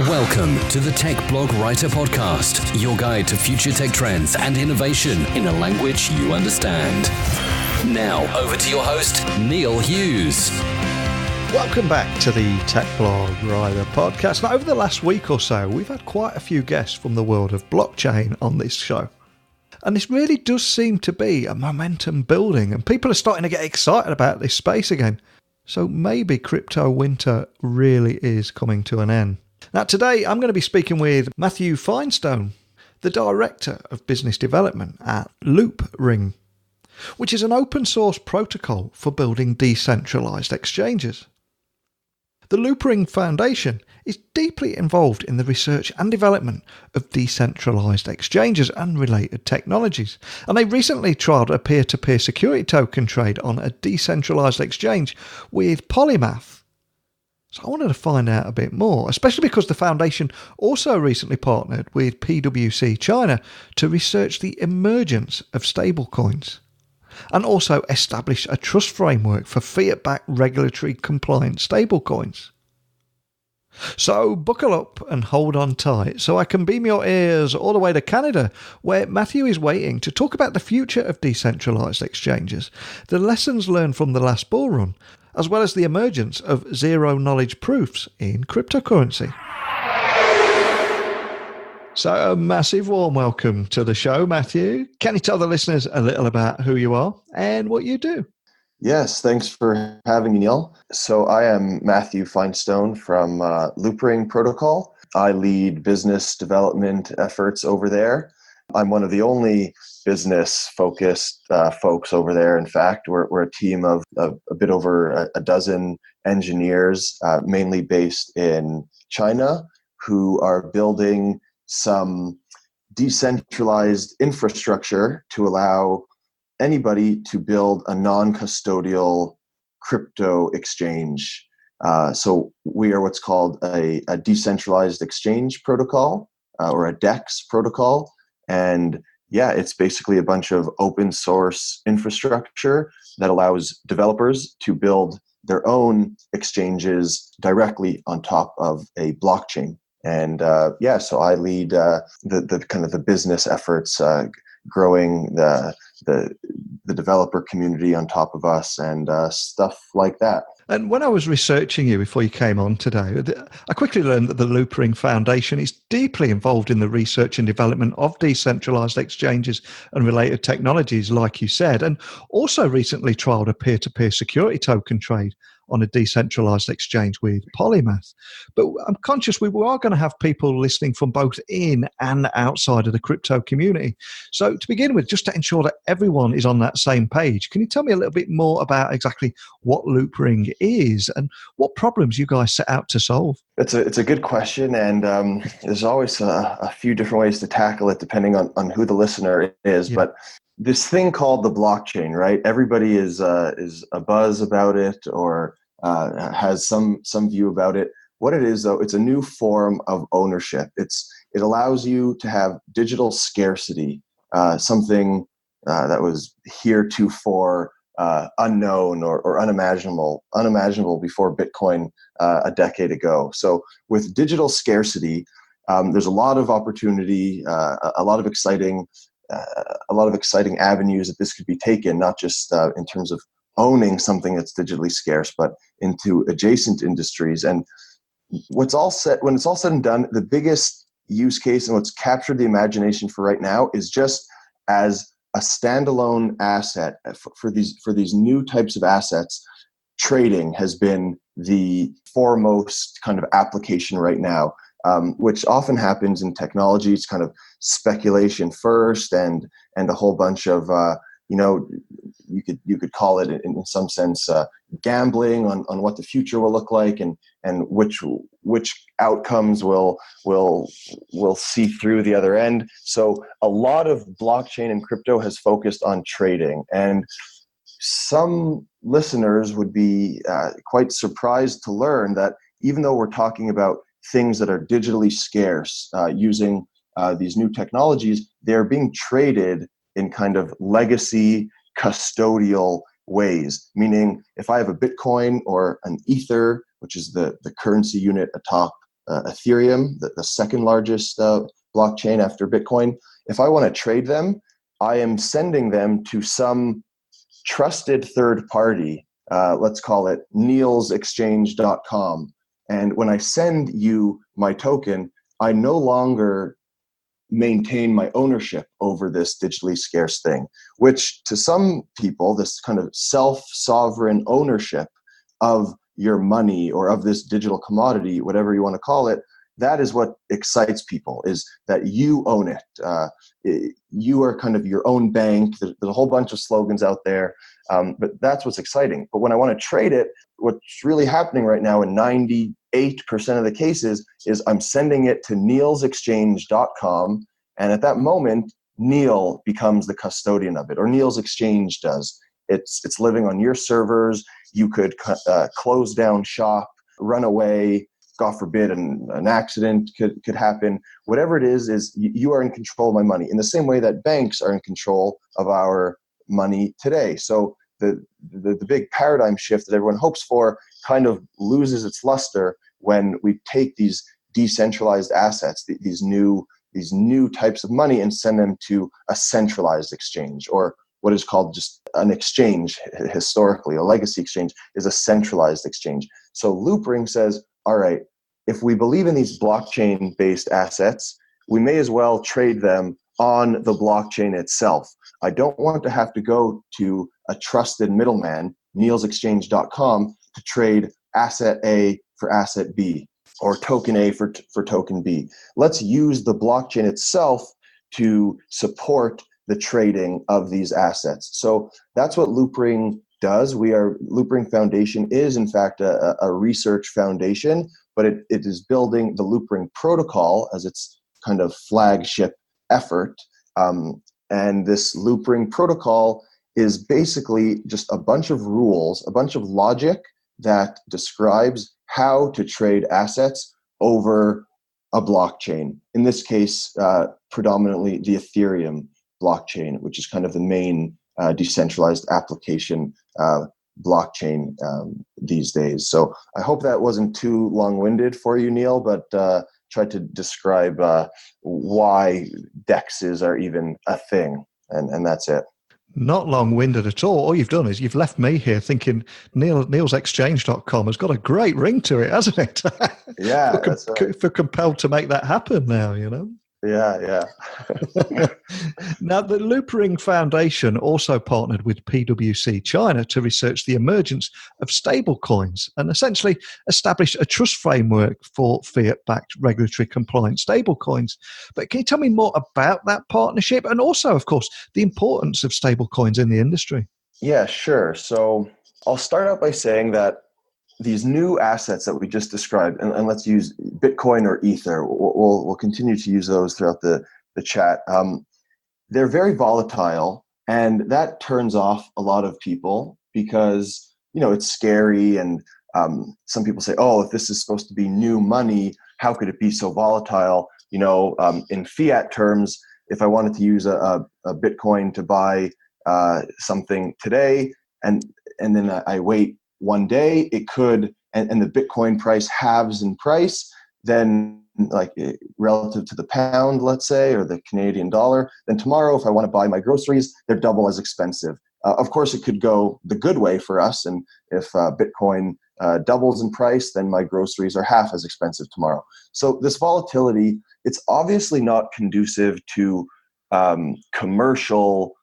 Welcome to the Tech Blog Writer Podcast, your guide to future tech trends and innovation in a language you understand. Now, over to your host, Neil Hughes. Welcome back to the Tech Blog Writer Podcast. Now, over the last week or so, we've had quite a few guests from the world of blockchain on this show. And this really does seem to be a momentum building, and people are starting to get excited about this space again. So maybe crypto winter really is coming to an end. Now, today I'm going to be speaking with Matthew Feinstone, the Director of Business Development at Loopring, which is an open source protocol for building decentralized exchanges. The Loopring Foundation is deeply involved in the research and development of decentralized exchanges and related technologies, and they recently trialled a peer-to-peer security token trade on a decentralized exchange with Polymath. So I wanted to find out a bit more, especially because the foundation also recently partnered with PwC China to research the emergence of stablecoins and also establish a trust framework for fiat-backed regulatory compliant stablecoins. So buckle up and hold on tight so I can beam your ears all the way to Canada, where Matthew is waiting to talk about the future of decentralized exchanges, the lessons learned from the last bull run, as well as the emergence of zero-knowledge proofs in cryptocurrency. So a massive warm welcome to the show, Matthew. Can you tell the listeners a little about who you are and what you do? Yes, thanks for having me, Neil. So I am Matthew Feinstone from Loopring Protocol. I lead business development efforts over there. I'm one of the only business-focused folks over there. In fact, we're a team of a bit over a dozen engineers, mainly based in China, who are building some decentralized infrastructure to allow anybody to build a non-custodial crypto exchange. So we are what's called a decentralized exchange protocol, or a DEX protocol. And yeah, it's basically a bunch of open source infrastructure that allows developers to build their own exchanges directly on top of a blockchain. And so I lead the kind of the business efforts, growing the developer community on top of us and stuff like that. And when I was researching you before you came on today, I quickly learned that the Loopring Foundation is deeply involved in the research and development of decentralized exchanges and related technologies, like you said, and also recently trialed a peer-to-peer security token trade on a decentralized exchange with Polymath. But I'm conscious we are going to have people listening from both in and outside of the crypto community. So to begin with, just to ensure that everyone is on that same page, can you tell me a little bit more about exactly what Loopring is and what problems you guys set out to solve? It's a good question, and there's always a few different ways to tackle it depending on who the listener is. Yeah. But this thing called the blockchain, right? Everybody is a buzz about it or has some view about it. What it is, though, it's a new form of ownership. It allows you to have digital scarcity, something that was heretofore unknown or unimaginable before Bitcoin a decade ago. So with digital scarcity, there's a lot of opportunity, a lot of exciting avenues that this could be taken, not just in terms of owning something that's digitally scarce, but into adjacent industries. And when it's all said and done, the biggest use case and what's captured the imagination for right now is just as a standalone asset for these new types of assets. Trading has been the foremost kind of application right now, which often happens in technology. It's kind of speculation first, and a whole bunch of you could call it in some sense gambling on what the future will look like and which outcomes will see through the other end. So a lot of blockchain and crypto has focused on trading, and some listeners would be quite surprised to learn that even though we're talking about things that are digitally scarce using these new technologies, they're being traded in kind of legacy custodial ways. Meaning, if I have a Bitcoin or an Ether, which is the currency unit atop Ethereum, the second largest blockchain after Bitcoin. If I want to trade them, I am sending them to some trusted third party. Let's call it neilsexchange.com. And when I send you my token, I no longer maintain my ownership over this digitally scarce thing, which to some people, this kind of self-sovereign ownership of your money or of this digital commodity, whatever you want to call it, that is what excites people, is that you own it. You are kind of your own bank. There's a whole bunch of slogans out there, but that's what's exciting. But when I want to trade it, what's really happening right now in 98% of the cases is I'm sending it to neilsexchange.com, and at that moment, Neil becomes the custodian of it, or Neil's Exchange does. It's living on your servers. You could close down shop, run away, God forbid, an accident could happen. Whatever it is you are in control of my money in the same way that banks are in control of our money today. So the big paradigm shift that everyone hopes for kind of loses its luster when we take these decentralized assets, these new types of money, and send them to a centralized exchange, or what is called just an exchange. Historically, a legacy exchange is a centralized exchange. So Loopring says, all right, if we believe in these blockchain-based assets, we may as well trade them on the blockchain itself. I don't want to have to go to a trusted middleman, neilsexchange.com, to trade asset A for asset B, or token A for token B. Let's use the blockchain itself to support the trading of these assets. So that's what Loopring does. Loopring Foundation is in fact a research foundation, but it is building the Loopring Protocol as its kind of flagship effort. And this Loopring Protocol is basically just a bunch of rules, a bunch of logic that describes how to trade assets over a blockchain. In this case, predominantly the Ethereum blockchain, which is kind of the main decentralized application blockchain these days. So I hope that wasn't too long-winded for you, Neil, but tried to describe why DEXs are even a thing, and that's it. Not long-winded at all. All you've done is you've left me here thinking neilsexchange.com has got a great ring to it, hasn't it? Yeah, that's right. Feel compelled to make that happen now, you know? Yeah. Now, the Loopring Foundation also partnered with PwC China to research the emergence of stablecoins and essentially establish a trust framework for fiat-backed regulatory compliant stablecoins. But can you tell me more about that partnership and also, of course, the importance of stablecoins in the industry? Yeah, sure. So I'll start out by saying that these new assets that we just described, and let's use Bitcoin or Ether, we'll continue to use those throughout the chat. They're very volatile, and that turns off a lot of people because, it's scary, and some people say, oh, if this is supposed to be new money, how could it be so volatile? In fiat terms, if I wanted to use a Bitcoin to buy something today, and then I wait one day, it could, and the Bitcoin price halves in price, then like relative to the pound, let's say, or the Canadian dollar, then tomorrow, if I want to buy my groceries, they're double as expensive. Of course, it could go the good way for us, and if Bitcoin doubles in price, then my groceries are half as expensive tomorrow. So this volatility, it's obviously not conducive to commercial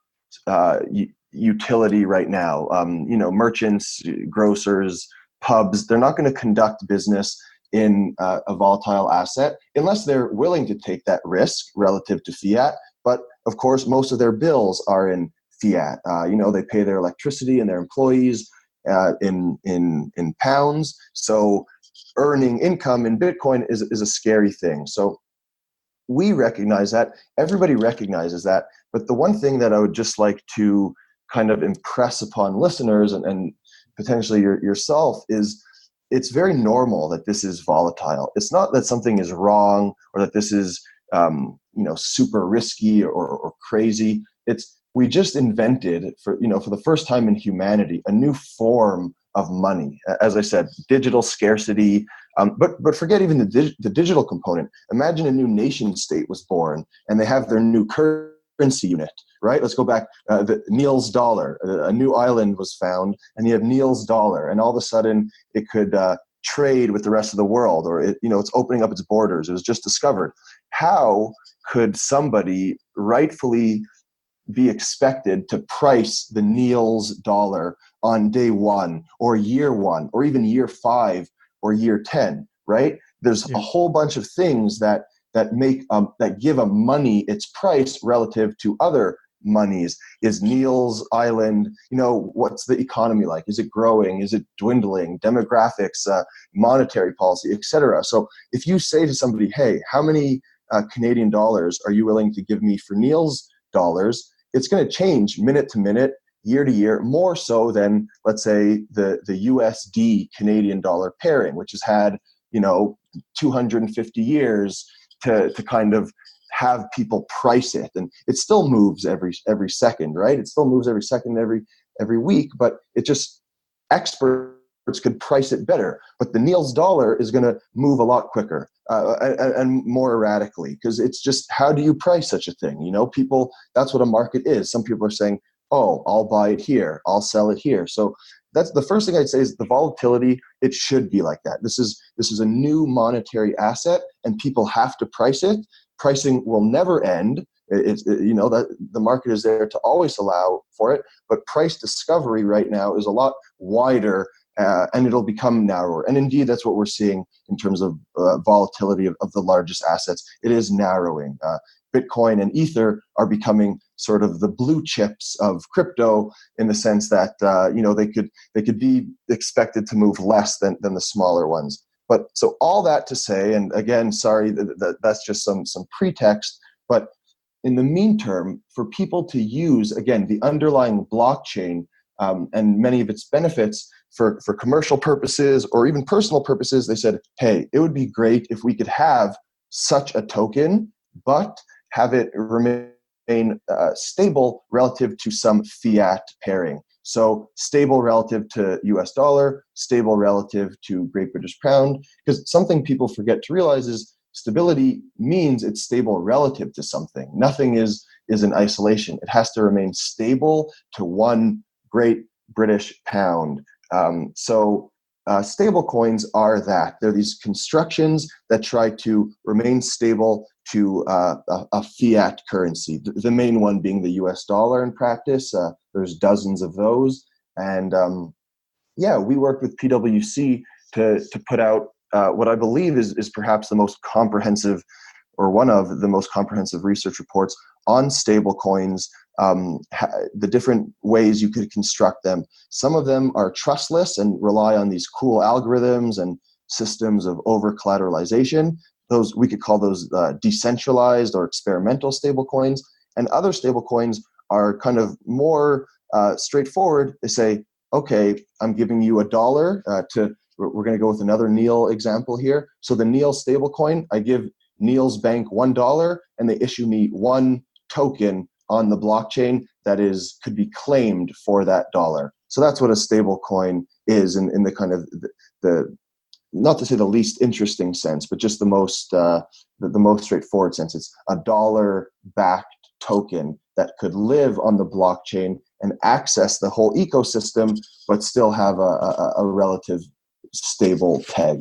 utility right now. Merchants, grocers, pubs, they're not going to conduct business in a volatile asset unless they're willing to take that risk relative to fiat. But of course, most of their bills are in fiat. They pay their electricity and their employees in pounds. So earning income in Bitcoin is a scary thing. So we recognize that. Everybody recognizes that. But the one thing that I would just like to kind of impress upon listeners and potentially yourself is it's very normal that this is volatile. It's not that something is wrong or that this is super risky or crazy. We just invented for the first time in humanity a new form of money. As I said, digital scarcity, But forget even the digital component. Imagine a new nation state was born and they have their new currency unit, right? Let's go back. The Neil's dollar, a new island was found, and you have Neil's dollar, and all of a sudden it could trade with the rest of the world, or it's opening up its borders. It was just discovered. How could somebody rightfully be expected to price the Neil's dollar on day one or year one or even year 5 or year 10, right? There's a whole bunch of things that make that give a money its price relative to other monies. Is Neil's island, what's the economy like? Is it growing? Is it dwindling? Demographics, monetary policy, etc. So if you say to somebody, hey, how many Canadian dollars are you willing to give me for Neil's dollars? It's going to change minute to minute, year to year, more so than, let's say, the USD Canadian dollar pairing, which has had 250 years to kind of have people price it, and it still moves every second, right? It still moves every second, every week, but it just experts could price it better. But the Neil's dollar is going to move a lot quicker and more erratically, because it's just, how do you price such a thing? People, that's what a market is. Some people are saying, oh, I'll buy it here, I'll sell it here. So that's the first thing I'd say, is the volatility. It should be like that. This is a new monetary asset, and people have to price it. Pricing will never end. That the market is there to always allow for it, but price discovery right now is a lot wider, and it'll become narrower. And indeed, that's what we're seeing in terms of volatility of the largest assets. It is narrowing. Bitcoin and Ether are becoming sort of the blue chips of crypto, in the sense that they could be expected to move less than the smaller ones. But so all that to say, and again, sorry, that's just some pretext, but in the meantime, for people to use, again, the underlying blockchain and many of its benefits for commercial purposes or even personal purposes, they said, hey, it would be great if we could have such a token, but have it remain stable relative to some fiat pairing. So stable relative to US dollar, stable relative to Great British pound, because something people forget to realize is stability means it's stable relative to something. Nothing is in isolation. It has to remain stable to one Great British pound. Stable coins are that. They're these constructions that try to remain stable to a fiat currency, the main one being the US dollar in practice. There's dozens of those. And we worked with PwC to put out what I believe is perhaps the most comprehensive, or one of the most comprehensive research reports on stable coins, the different ways you could construct them. Some of them are trustless and rely on these cool algorithms and systems of over-collateralization. Those, we could call those decentralized or experimental stablecoins. And other stablecoins are kind of more straightforward. They say, okay, I'm giving you $1 we're going to go with another Neil example here. So the Neil stablecoin, I give Neil's bank $1, and they issue me one token on the blockchain that could be claimed for that dollar. So that's what a stable coin is in the kind of the not to say the least interesting sense, but just the most straightforward sense. It's a dollar-backed token that could live on the blockchain and access the whole ecosystem, but still have a relative stable peg.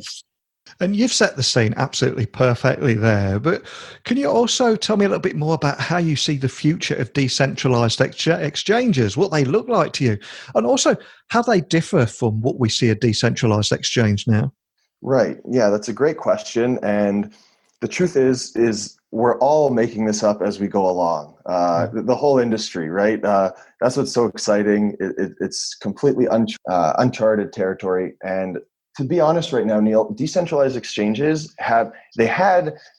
And you've set the scene absolutely perfectly there. But can you also tell me a little bit more about how you see the future of decentralized exchanges, what they look like to you, and also how they differ from what we see a decentralized exchange now? Right. Yeah, that's a great question. And the truth is we're all making this up as we go along. The whole industry, right? That's what's so exciting. It's completely uncharted territory. And to be honest right now, Neil, decentralized exchanges had,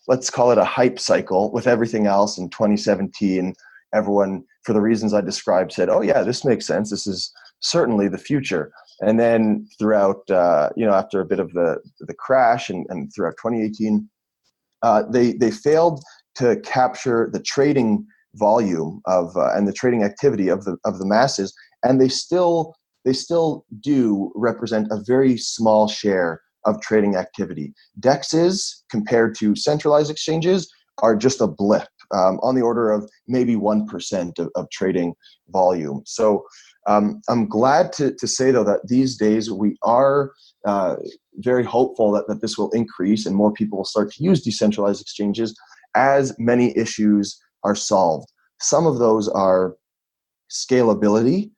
let's call it a hype cycle with everything else in 2017. Everyone, for the reasons I described, said, oh yeah, this makes sense. This is certainly the future. And then throughout, after a bit of the crash and throughout 2018, they failed to capture the trading volume of and the trading activity of the masses, and they still do represent a very small share of trading activity. DEXs, compared to centralized exchanges, are just a blip on the order of maybe 1% of trading volume. So I'm glad to say, though, that these days we are very hopeful that this will increase and more people will start to use decentralized exchanges as many issues are solved. Some of those are scalability.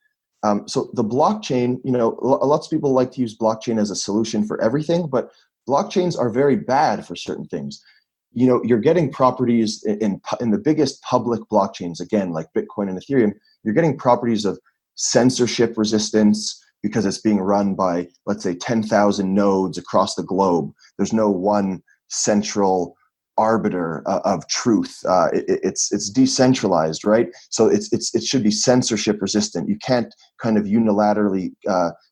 So the blockchain, lots of people like to use blockchain as a solution for everything, but blockchains are very bad for certain things. You're getting properties in the biggest public blockchains, again, like Bitcoin and Ethereum, you're getting properties of censorship resistance because it's being run by, let's say, 10,000 nodes across the globe. There's no one central arbiter of truth. It's decentralized, right? So it should be censorship resistant. You can't kind of unilaterally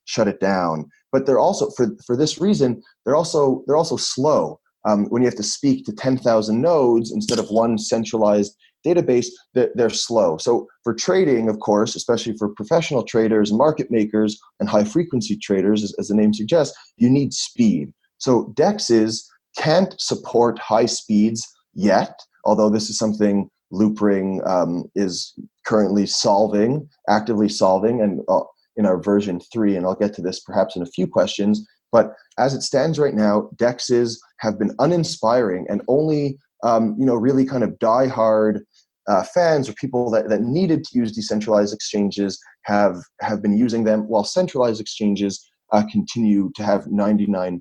shut it down. But they're also, for this reason, they're also slow. When you have to speak to 10,000 nodes instead of one centralized database, they're slow. So for trading, of course, especially for professional traders, market makers, and high frequency traders, as the name suggests, you need speed. So DEXs can't support high speeds yet, although this is something Loopring is currently actively solving, and in our version 3, and I'll get to this perhaps in a few questions. But as it stands right now, DEXs have been uninspiring, and only really kind of diehard fans or people that needed to use decentralized exchanges have been using them, while centralized exchanges continue to have 99%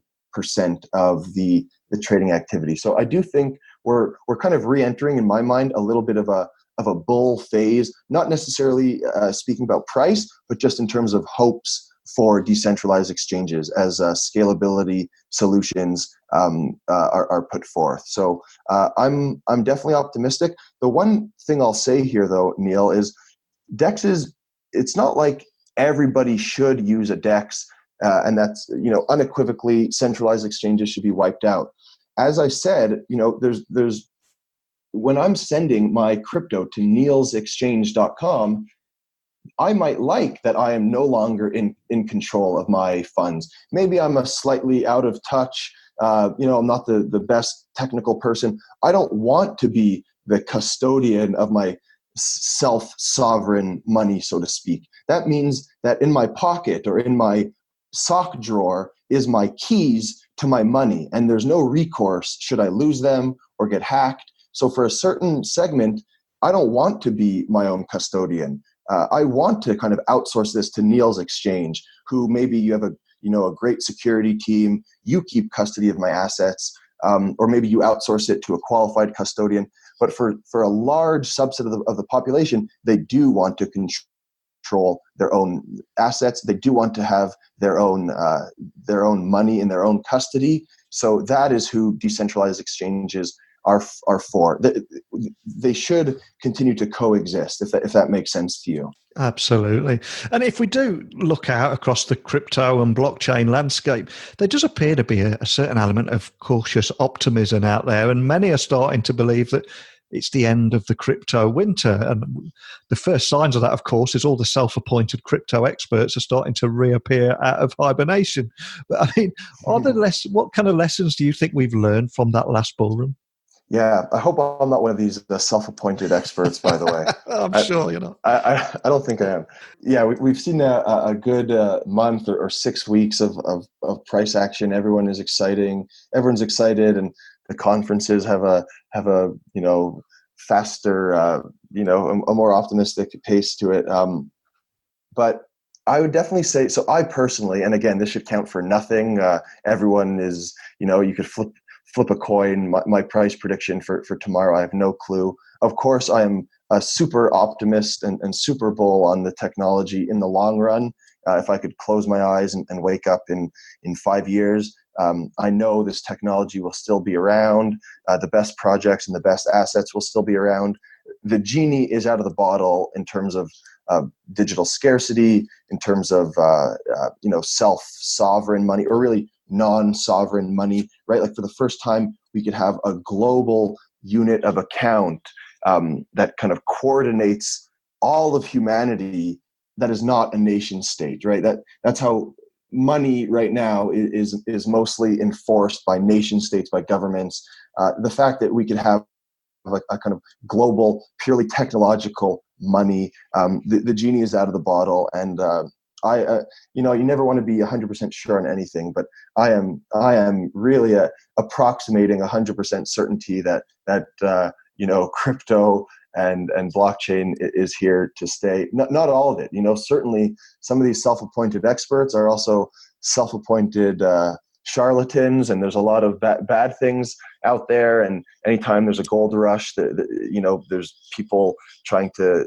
of the trading activity. So I do think we're kind of re-entering, in my mind, a little bit of a bull phase, not necessarily speaking about price, but just in terms of hopes for decentralized exchanges as scalability solutions are put forth. So I'm definitely optimistic. The one thing I'll say here, though, Neil, is DEXs, it's not like everybody should use a DEX and that's, unequivocally centralized exchanges should be wiped out. As I said, there's when I'm sending my crypto to neilsexchange.com, I might like that I am no longer in control of my funds. Maybe I'm a slightly out of touch, I'm not the best technical person. I don't want to be the custodian of my self-sovereign money, so to speak. That means that in my pocket or in my sock drawer is my keys to my money, and there's no recourse should I lose them or get hacked. So for a certain segment, I don't want to be my own custodian. I want to kind of outsource this to Neil's Exchange, who maybe you have a great security team, you keep custody of my assets, or maybe you outsource it to a qualified custodian. But for a large subset of the population, they do want to control their own assets. They do want to have their own money in their own custody. So that is who decentralized exchanges are for. They should continue to coexist, if that makes sense to you. Absolutely. And if we do look out across the crypto and blockchain landscape, there does appear to be a certain element of cautious optimism out there, and many are starting to believe that it's the end of the crypto winter. And the first signs of that, of course, is all the self-appointed crypto experts are starting to reappear out of hibernation. But I mean, what kind of lessons do you think we've learned from that last bull run? Yeah, I hope I'm not one of these self-appointed experts, by the way. I'm sure you're not. I don't think I am. Yeah, we've seen a good month or 6 weeks of price action. Everyone's excited, and the conferences have a faster, a more optimistic pace to it. But I would definitely say, so I personally, and again, this should count for nothing. Everyone is, you could flip a coin. My price prediction for tomorrow, I have no clue. Of course, I am a super optimist and super bull on the technology in the long run. If I could close my eyes and wake up in 5 years, I know this technology will still be around. The best projects and the best assets will still be around. The genie is out of the bottle in terms of digital scarcity, in terms of self-sovereign money, or really non-sovereign money, right? Like for the first time, we could have a global unit of account that kind of coordinates all of humanity that is not a nation state, right? That's how money right now is mostly enforced by nation states, by governments. The fact that we could have a kind of global, purely technological money, the genie is out of the bottle. And you never want to be 100% sure on anything, but I am really approximating 100% certainty that crypto and blockchain is here to stay. Not all of it. Certainly some of these self-appointed experts are also self-appointed charlatans, and there's a lot of bad things out there. And anytime there's a gold rush, there's people trying to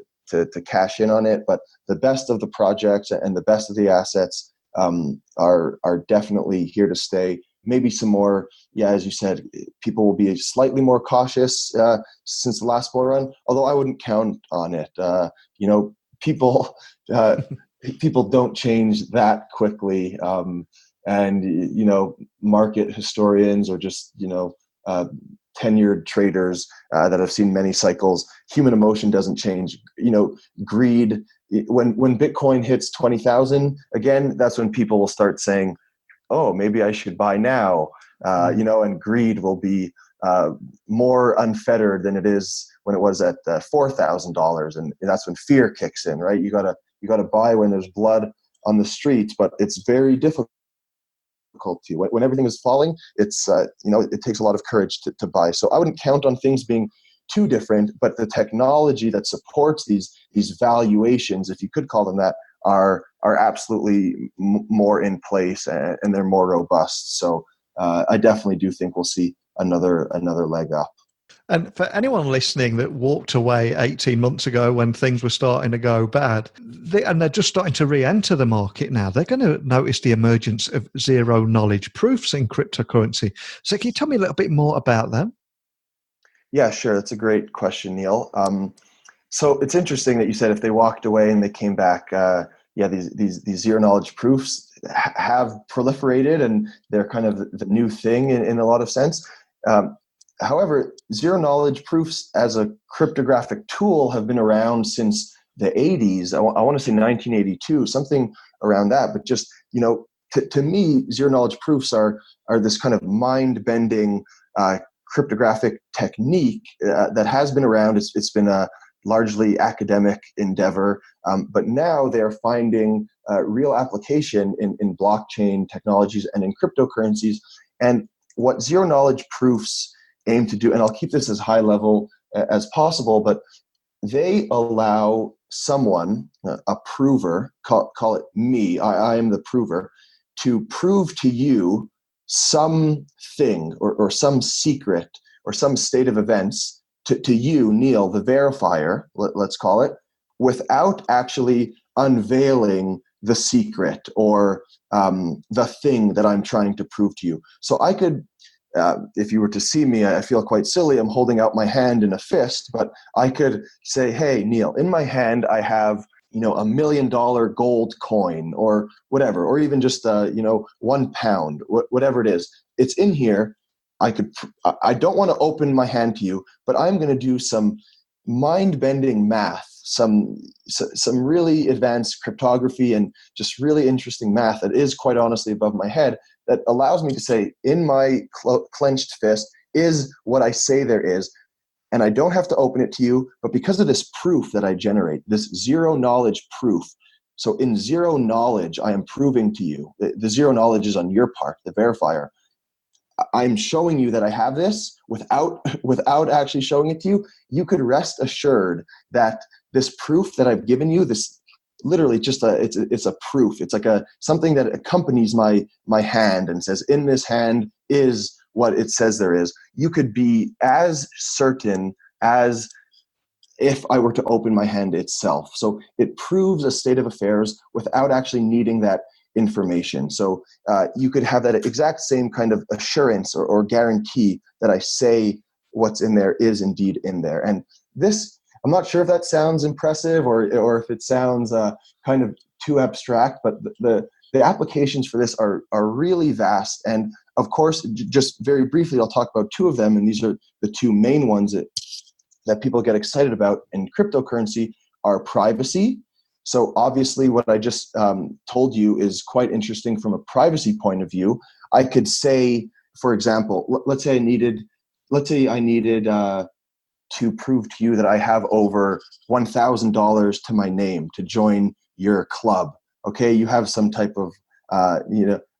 cash in on it. But the best of the projects and the best of the assets are definitely here to stay. Maybe some more, as you said, people will be slightly more cautious since the last bull run, although I wouldn't count on it. People don't change that quickly. And market historians or just tenured traders that have seen many cycles, human emotion doesn't change. Greed, when Bitcoin hits 20,000 again, that's when people will start saying, oh, maybe I should buy now. And greed will be more unfettered than it is when it was at $4,000, and that's when fear kicks in, right? You gotta buy when there's blood on the streets, but it's very difficult to. When everything is falling, it's it takes a lot of courage to buy. So I wouldn't count on things being too different, but the technology that supports these valuations, if you could call them that, are absolutely more in place, and they're more robust. So I definitely do think we'll see another leg up. And for anyone listening that walked away 18 months ago when things were starting to go bad, and they're just starting to re-enter the market now, they're going to notice the emergence of zero-knowledge proofs in cryptocurrency. So can you tell me a little bit more about them? Yeah, sure. That's a great question, Neil. So it's interesting that you said if they walked away and they came back, these zero-knowledge proofs have proliferated, and they're kind of the new thing in a lot of sense. However, zero-knowledge proofs as a cryptographic tool have been around since the 80s. I want to say 1982, something around that. But just, to me, zero-knowledge proofs are this kind of mind-bending cryptographic technique that has been around. It's been a largely academic endeavor, but now they're finding real application in blockchain technologies and in cryptocurrencies. And what zero-knowledge proofs aim to do, and I'll keep this as high level as possible, but they allow someone, a prover, call it me, I am the prover, to prove to you something or some secret or some state of events to you, Neil, the verifier, let's call it, without actually unveiling the secret or the thing that I'm trying to prove to you. So I could, if you were to see me, I feel quite silly. I'm holding out my hand in a fist, but I could say, hey, Neil, in my hand, I have, $1 million gold coin or whatever, or even just, £1, whatever it is. It's in here. I don't want to open my hand to you, but I'm going to do some mind-bending math, some really advanced cryptography and just really interesting math that is quite honestly above my head, that allows me to say in my clenched fist is what I say there is, and I don't have to open it to you, but because of this proof that I generate, this zero-knowledge proof, so in zero knowledge, I am proving to you, the zero knowledge is on your part, the verifier, I'm showing you that I have this without actually showing it to you. You could rest assured that this proof that I've given you, this literally just it's a proof. It's like something that accompanies my hand and says, in this hand is what it says there is. You could be as certain as if I were to open my hand itself. So it proves a state of affairs without actually needing that information. So you could have that exact same kind of assurance or guarantee that I say what's in there is indeed in there. And this, I'm not sure if that sounds impressive or if it sounds kind of too abstract, but the applications for this are really vast. And of course, just very briefly, I'll talk about two of them. And these are the two main ones that people get excited about in cryptocurrency are privacy. So obviously what I just told you is quite interesting from a privacy point of view. I could say, for example, let's say I needed to prove to you that I have over $1,000 to my name to join your club. Okay, you have some type of,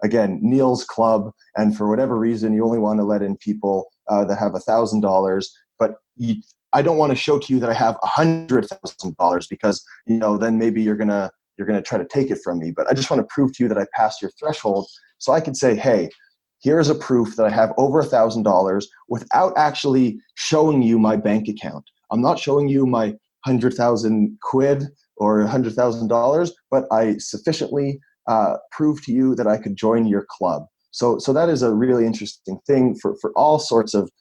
again, Neil's club, and for whatever reason, you only want to let in people that have $1,000, but I don't want to show to you that I have $100,000 because, then maybe you're gonna try to take it from me. But I just want to prove to you that I passed your threshold. So I could say, hey, here's a proof that I have over $1,000 without actually showing you my bank account. I'm not showing you my 100,000 quid or $100,000, but I sufficiently prove to you that I could join your club. So that is a really interesting thing for all sorts of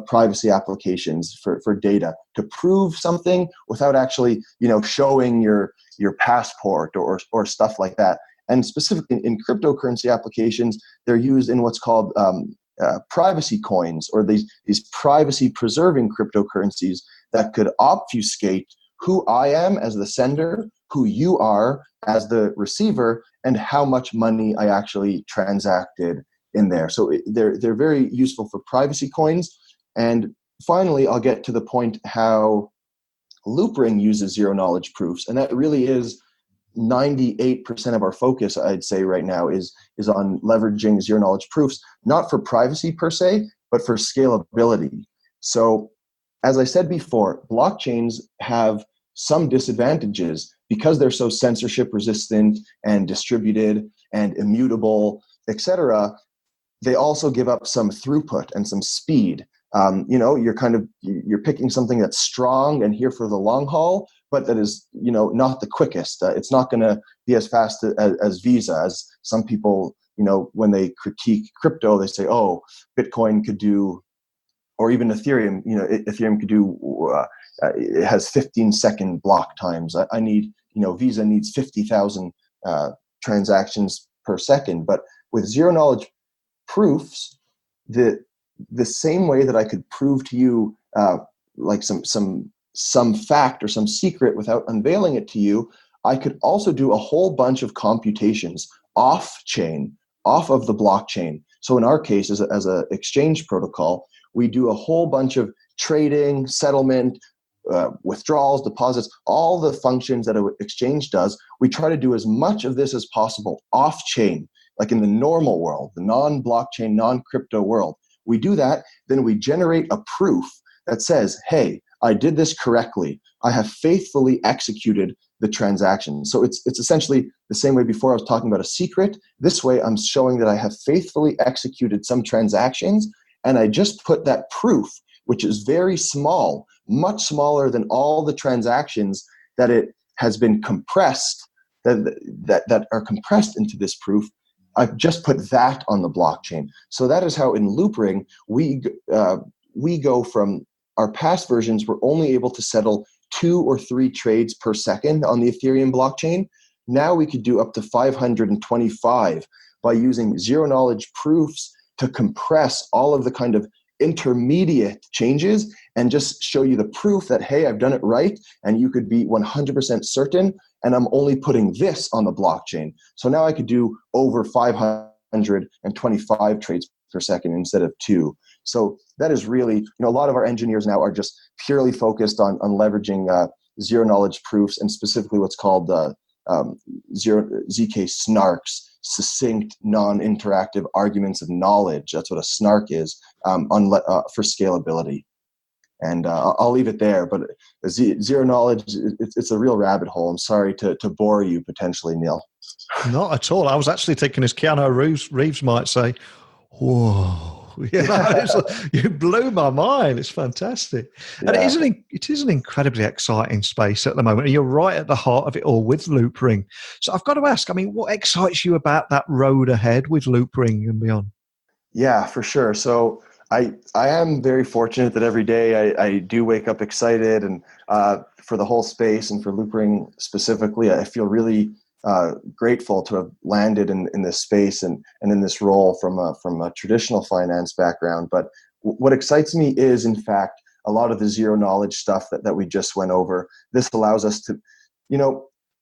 privacy applications for data, to prove something without actually, showing your passport or stuff like that. And specifically in cryptocurrency applications, they're used in what's called privacy coins, or these privacy preserving cryptocurrencies that could obfuscate who I am as the sender, who you are as the receiver, and how much money I actually transacted in there. So they're very useful for privacy coins. And finally, I'll get to the point how Loopring uses zero knowledge proofs, and that really is 98% of our focus, I'd say right now, is on leveraging zero knowledge proofs, not for privacy per se, but for scalability. So as I said before, blockchains have some disadvantages because they're so censorship resistant and distributed and immutable, etc. They also give up some throughput and some speed. You're picking something that's strong and here for the long haul, but that is, not the quickest. It's not going to be as fast as Visa, as some people, when they critique crypto, they say, oh, Bitcoin could do, or even Ethereum, Ethereum could do, it has 15-second block times. I need, Visa needs 50,000 transactions per second. But with zero knowledge proofs, the same way that I could prove to you like some fact or some secret without unveiling it to you, I could also do a whole bunch of computations off-chain, off of the blockchain. So in our case, as an exchange protocol, we do a whole bunch of trading, settlement, withdrawals, deposits, all the functions that an exchange does. We try to do as much of this as possible off-chain, like in the normal world, the non-blockchain, non-crypto world. We do that, then we generate a proof that says, hey, I did this correctly. I have faithfully executed the transaction. So it's essentially the same way before I was talking about a secret. This way I'm showing that I have faithfully executed some transactions, and I just put that proof, which is very small, much smaller than all the transactions that it has been compressed, that are compressed into this proof. I've just put that on the blockchain. So that is how in Loopring, we go from our past versions, we're only able to settle 2 or 3 trades per second on the Ethereum blockchain. Now we could do up to 525 by using zero knowledge proofs to compress all of the kind of intermediate changes and just show you the proof that, hey, I've done it right, and you could be 100% certain, and I'm only putting this on the blockchain. So now I could do over 525 trades per second instead of 2. So that is really, a lot of our engineers now are just purely focused on leveraging zero knowledge proofs, and specifically what's called ZK snarks, succinct, non-interactive arguments of knowledge. That's what a snark is, for scalability. And I'll leave it there. But zero knowledge, it's a real rabbit hole. I'm sorry to bore you potentially, Neil. Not at all. I was actually thinking, as Keanu Reeves might say, whoa. You blew my mind. It's fantastic. Yeah. And it is an incredibly exciting space at the moment. And you're right at the heart of it all with Loopring. So I've got to ask, what excites you about that road ahead with Loopring and beyond? Yeah, for sure. So I am very fortunate that every day I do wake up excited, and for the whole space and for Loopring specifically, I feel really grateful to have landed in this space and in this role from a traditional finance background. But what excites me is, in fact, a lot of the zero knowledge stuff that we just went over. This allows us to,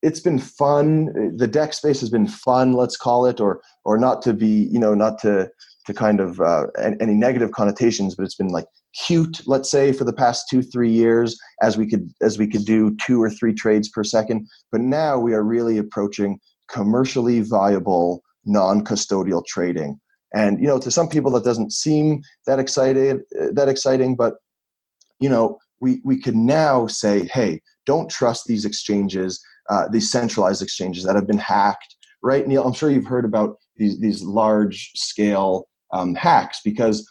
it's been fun. The DEX space has been fun, let's call it, or not to be, not to kind of any negative connotations, but it's been like cute, let's say, for the past 2-3 years, as we could do 2 or 3 trades per second. But now we are really approaching commercially viable non-custodial trading. And to some people that doesn't seem that exciting, but we can now say, hey, don't trust these exchanges, these centralized exchanges that have been hacked, right? Neil, I'm sure you've heard about these large scale hacks, because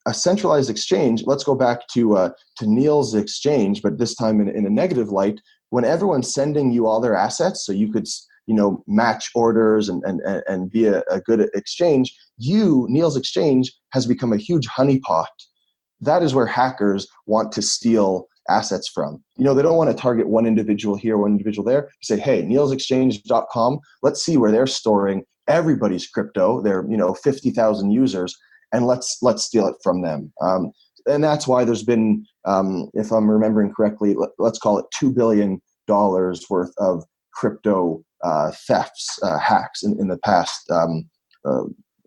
a centralized exchange, let's go back to Neil's exchange, but this time in a negative light, when everyone's sending you all their assets, so you could match orders and be a good exchange, Neil's exchange has become a huge honeypot. That is where hackers want to steal assets from. They don't want to target one individual here, one individual there. Say, hey, neilsexchange.com, let's see where they're storing everybody's crypto, their 50,000 users, and let's steal it from them. And that's why there's been, if I'm remembering correctly, let's call it $2 billion worth of crypto thefts, hacks in the past,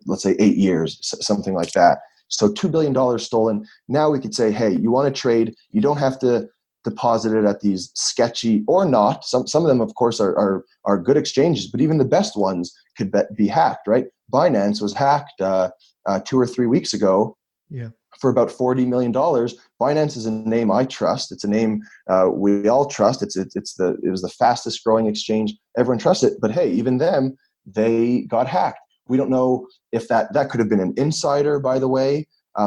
let's say 8 years, something like that. So $2 billion stolen. Now we could say, hey, you want to trade, you don't have to deposit it at these sketchy, or not. Some of them, of course, are good exchanges, but even the best ones could be hacked, right? Binance was hacked 2 or 3 weeks ago. Yeah. For about $40 million. Binance is a name I trust. It's a name we all trust. It was the fastest growing exchange. Everyone trusts it. But hey, even them, they got hacked. We don't know if that could have been an insider, by the way.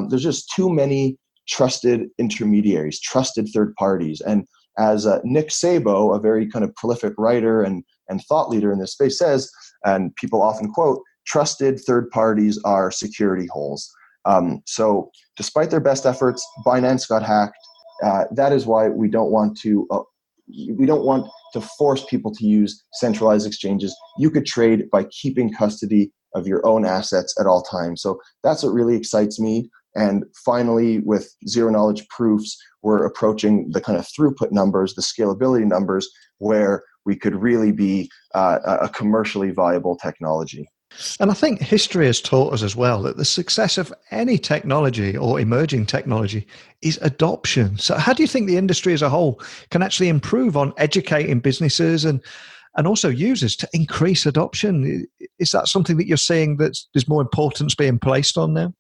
There's just too many trusted intermediaries, trusted third parties. And as Nick Sabo, a very kind of prolific writer and thought leader in this space, says, and people often quote, trusted third parties are security holes. So despite their best efforts, Binance got hacked. That is why we don't want to force people to use centralized exchanges. You could trade by keeping custody of your own assets at all times. So that's what really excites me. And finally, with zero knowledge proofs, we're approaching the kind of throughput numbers, the scalability numbers, where we could really be a commercially viable technology. And I think history has taught us as well that the success of any technology or emerging technology is adoption. So how do you think the industry as a whole can actually improve on educating businesses and also users to increase adoption? Is that something that you're seeing that there's more importance being placed on now?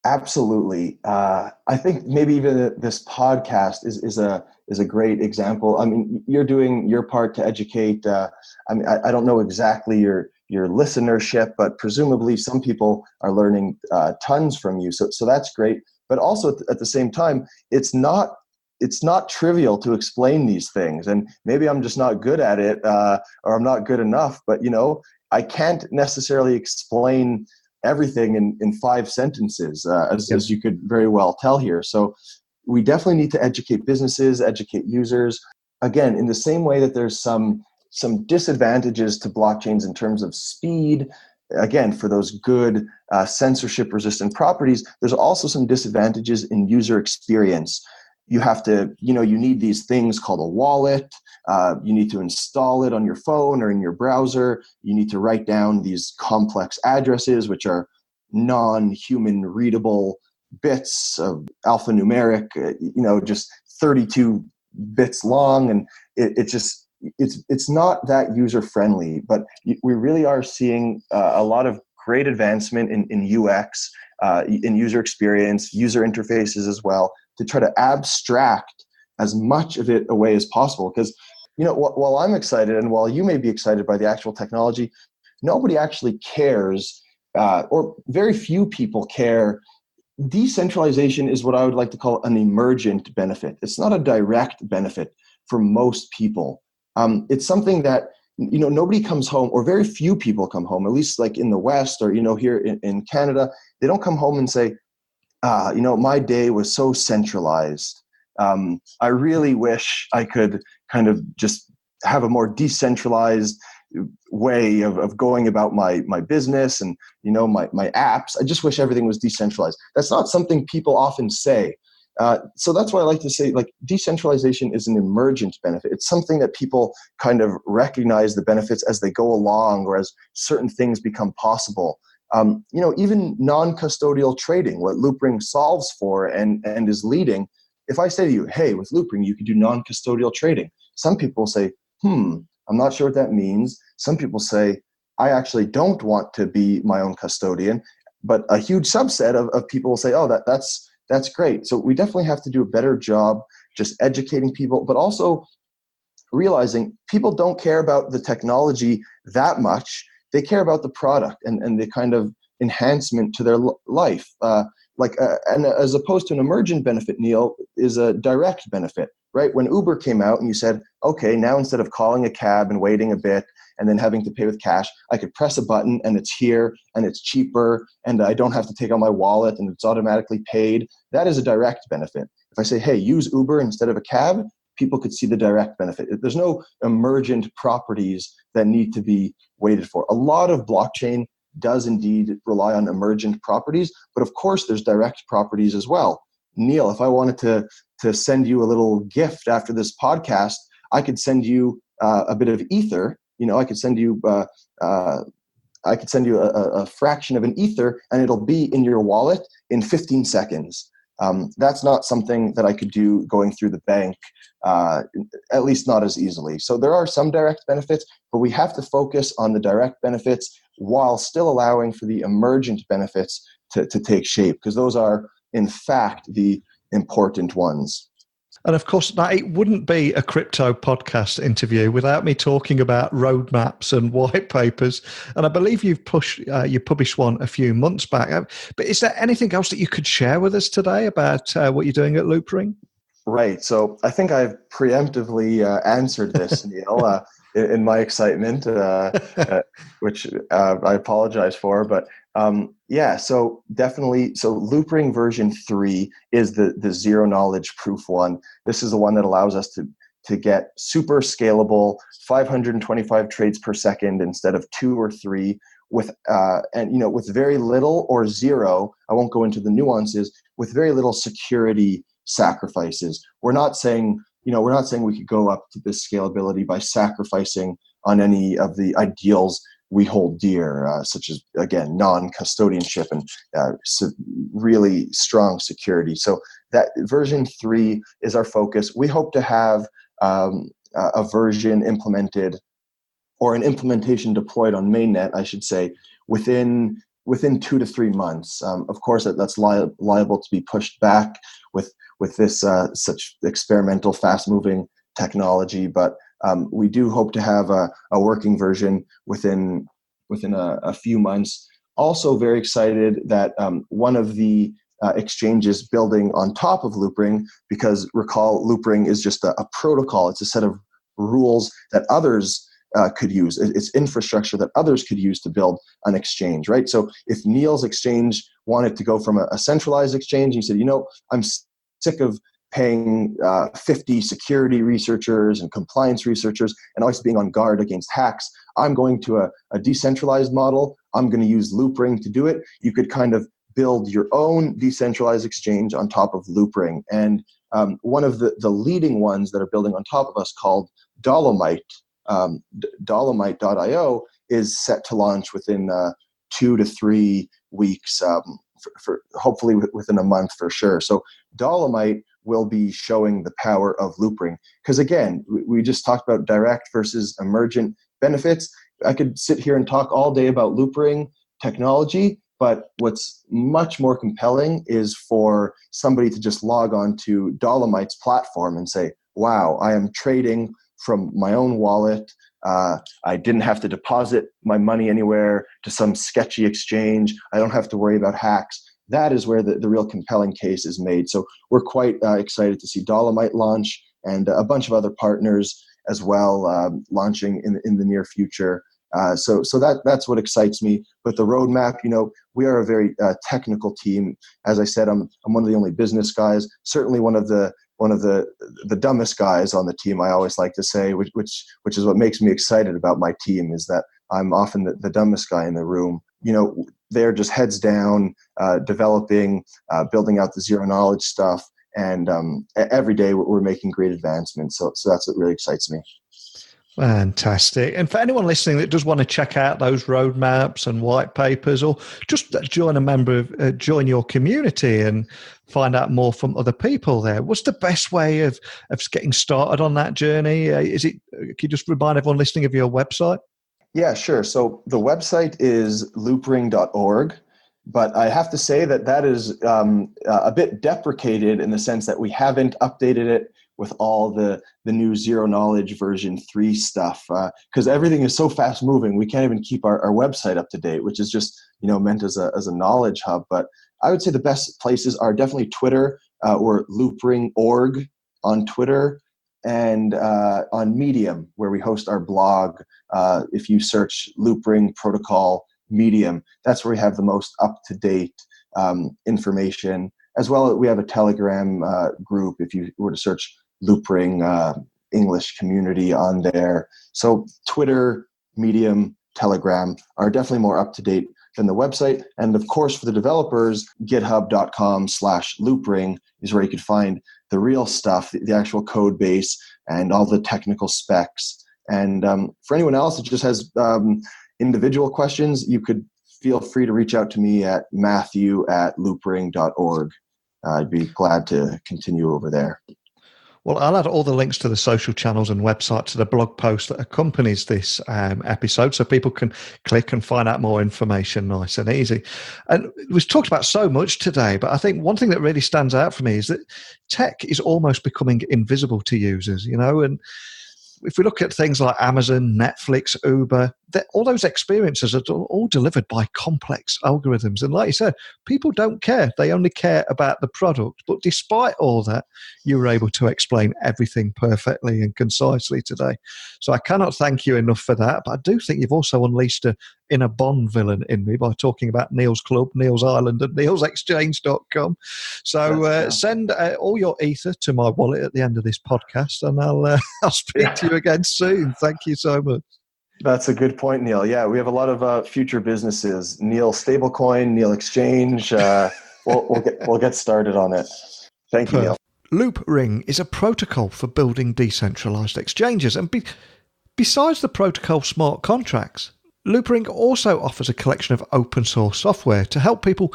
Absolutely. I think maybe even this podcast is a great example. I mean, you're doing your part to educate. I don't know exactly your listenership, but presumably some people are learning tons from you. So that's great. But also at the same time, it's not trivial to explain these things. And maybe I'm just not good at it, or I'm not good enough. But I can't necessarily explain everything in 5 sentences, as you could very well tell here. So we definitely need to educate businesses, educate users. Again, in the same way that there's some disadvantages to blockchains in terms of speed, again, for those good censorship-resistant properties, there's also some disadvantages in user experience. You have to, you need these things called a wallet. You need to install it on your phone or in your browser. You need to write down these complex addresses, which are non-human readable bits of alphanumeric, just 32 bits long. And it's not that user friendly, but we really are seeing a lot of great advancement in UX, in user experience, user interfaces as well, to try to abstract as much of it away as possible. Because, while I'm excited and while you may be excited by the actual technology, nobody actually cares, or very few people care. Decentralization is what I would like to call an emergent benefit. It's not a direct benefit for most people. It's something that, nobody comes home, or very few people come home, at least like in the West or, here in Canada, they don't come home and say, my day was so centralized. I really wish I could kind of just have a more decentralized way of going about my business and, my apps. I just wish everything was decentralized. That's not something people often say. So that's why I like to say, like, decentralization is an emergent benefit. It's something that people kind of recognize the benefits as they go along, or as certain things become possible. Even non-custodial trading, what Loopring solves for and is leading. If I say to you, hey, with Loopring, you can do non-custodial trading. Some people say, I'm not sure what that means. Some people say, I actually don't want to be my own custodian. But a huge subset of people will say, oh, that's great. So we definitely have to do a better job just educating people, but also realizing people don't care about the technology that much. They care about the product and the kind of enhancement to their life. And as opposed to an emergent benefit, Neil, is a direct benefit, right? When Uber came out and you said, okay, now instead of calling a cab and waiting a bit and then having to pay with cash, I could press a button and it's here and it's cheaper and I don't have to take out my wallet and it's automatically paid. That is a direct benefit. If I say, hey, use Uber instead of a cab, people could see the direct benefit. There's no emergent properties that need to be waited for. A lot of blockchain does indeed rely on emergent properties, but of course there's direct properties as well. Neil, if I wanted to send you a little gift after this podcast, I could send you a bit of ether. I could send you a fraction of an ether, and it'll be in your wallet in 15 seconds. That's not something that I could do going through the bank, at least not as easily. So there are some direct benefits, but we have to focus on the direct benefits while still allowing for the emergent benefits to take shape, because those are, in fact, the important ones. And of course, it wouldn't be a crypto podcast interview without me talking about roadmaps and white papers. And I believe you published one a few months back. But is there anything else that you could share with us today about what you're doing at Loopring? Right. So I think I've preemptively answered this, Neil, in my excitement, which I apologize for. But so definitely. So Loopring version 3 is the zero knowledge proof one. This is the one that allows us to get super scalable 525 trades per second instead of 2 or 3 with very little or zero. I won't go into the nuances, with very little security sacrifices. We're not saying we could go up to this scalability by sacrificing on any of the ideals we hold dear, such as, again, non-custodianship and really strong security. So that version 3 is our focus. We hope to have a version implemented, or an implementation deployed on mainnet, I should say, within 2 to 3 months. Of course, that's liable to be pushed back with this such experimental, fast-moving technology, but we do hope to have a working version within a few months. Also very excited that one of the exchanges building on top of Loopring, because recall, Loopring is just a protocol. It's a set of rules that others could use. It's infrastructure that others could use to build an exchange, right? So if Neil's exchange wanted to go from a centralized exchange, he said, I'm sick of paying 50 security researchers and compliance researchers and always being on guard against hacks. I'm going to a decentralized model. I'm going to use Loopring to do it. You could kind of build your own decentralized exchange on top of Loopring. And one of the leading ones that are building on top of us, called Dolomite, Dolomite.io, is set to launch within 2 to 3 weeks, for hopefully within a month for sure. So Dolomite will be showing the power of Loopring. Because again, we just talked about direct versus emergent benefits. I could sit here and talk all day about Loopring technology, but what's much more compelling is for somebody to just log on to Dolomite's platform and say, wow, I am trading from my own wallet. I didn't have to deposit my money anywhere to some sketchy exchange. I don't have to worry about hacks. That is where the real compelling case is made. So we're quite excited to see Dolomite launch, and a bunch of other partners as well launching in the near future. So that's what excites me. But the roadmap, we are a very technical team. As I said, I'm one of the only business guys. Certainly one of the dumbest guys on the team, I always like to say, which is what makes me excited about my team, is that I'm often the dumbest guy in the room. They're just heads down, developing, building out the zero knowledge stuff. And every day we're making great advancements. So that's what really excites me. Fantastic. And for anyone listening that does want to check out those roadmaps and white papers, or just join your community and find out more from other people there, what's the best way of getting started on that journey? Can you just remind everyone listening of your website? Yeah, sure. So the website is loopring.org. But I have to say that is a bit deprecated in the sense that we haven't updated it with all the new zero knowledge version 3 stuff, because everything is so fast moving. We can't even keep our website up to date, which is just meant as a knowledge hub. But I would say the best places are definitely Twitter. We're Loopring.org on Twitter, and on Medium, where we host our blog. If you search Loopring Protocol Medium, that's where we have the most up-to-date information. As well, we have a Telegram group if you were to search Loopring English community on there. So Twitter, Medium, Telegram are definitely more up-to-date than the website. And of course, for the developers, github.com/loopring is where you could find the real stuff, the actual code base and all the technical specs. And for anyone else that just has individual questions, you could feel free to reach out to me at matthew@loopring.org. I'd be glad to continue over there. Well, I'll add all the links to the social channels and website to the blog post that accompanies this episode, so people can click and find out more information nice and easy. And we've talked about so much today, but I think one thing that really stands out for me is that tech is almost becoming invisible to users, and if we look at things like Amazon, Netflix, Uber, all those experiences are all delivered by complex algorithms. And like you said, people don't care. They only care about the product. But despite all that, you were able to explain everything perfectly and concisely today. So I cannot thank you enough for that. But I do think you've also unleashed an inner Bond villain in me by talking about Neil's Club, Neil's Island, and neilsexchange.com. So send all your ether to my wallet at the end of this podcast, and I'll speak to you again soon. Thank you so much. That's a good point, Neil. Yeah, we have a lot of future businesses. Neil Stablecoin, Neil Exchange. We'll get started on it. Thank you, Neil. Loopring is a protocol for building decentralized exchanges. And besides the protocol smart contracts, Loopring also offers a collection of open source software to help people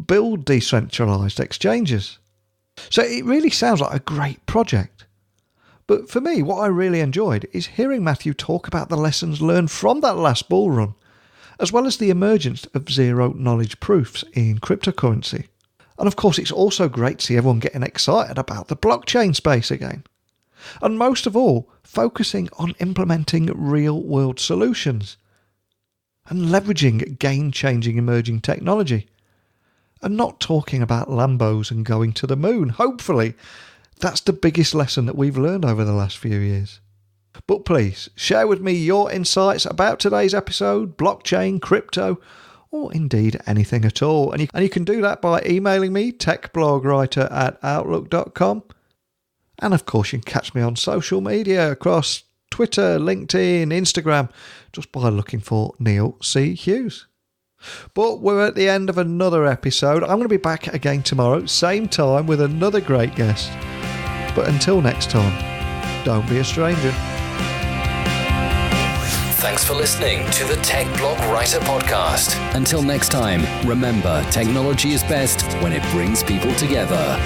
build decentralized exchanges. So it really sounds like a great project. But for me, what I really enjoyed is hearing Matthew talk about the lessons learned from that last bull run, as well as the emergence of zero-knowledge proofs in cryptocurrency. And of course, it's also great to see everyone getting excited about the blockchain space again. And most of all, focusing on implementing real-world solutions and leveraging game-changing emerging technology. And not talking about Lambos and going to the moon, hopefully. That's the biggest lesson that we've learned over the last few years. But please, share with me your insights about today's episode, blockchain, crypto, or indeed anything at all. And you can do that by emailing me, techblogwriter@outlook.com. And of course, you can catch me on social media across Twitter, LinkedIn, Instagram, just by looking for Neil C. Hughes. But we're at the end of another episode. I'm going to be back again tomorrow, same time, with another great guest. But until next time, don't be a stranger. Thanks for listening to the Tech Blog Writer Podcast. Until next time, remember, technology is best when it brings people together.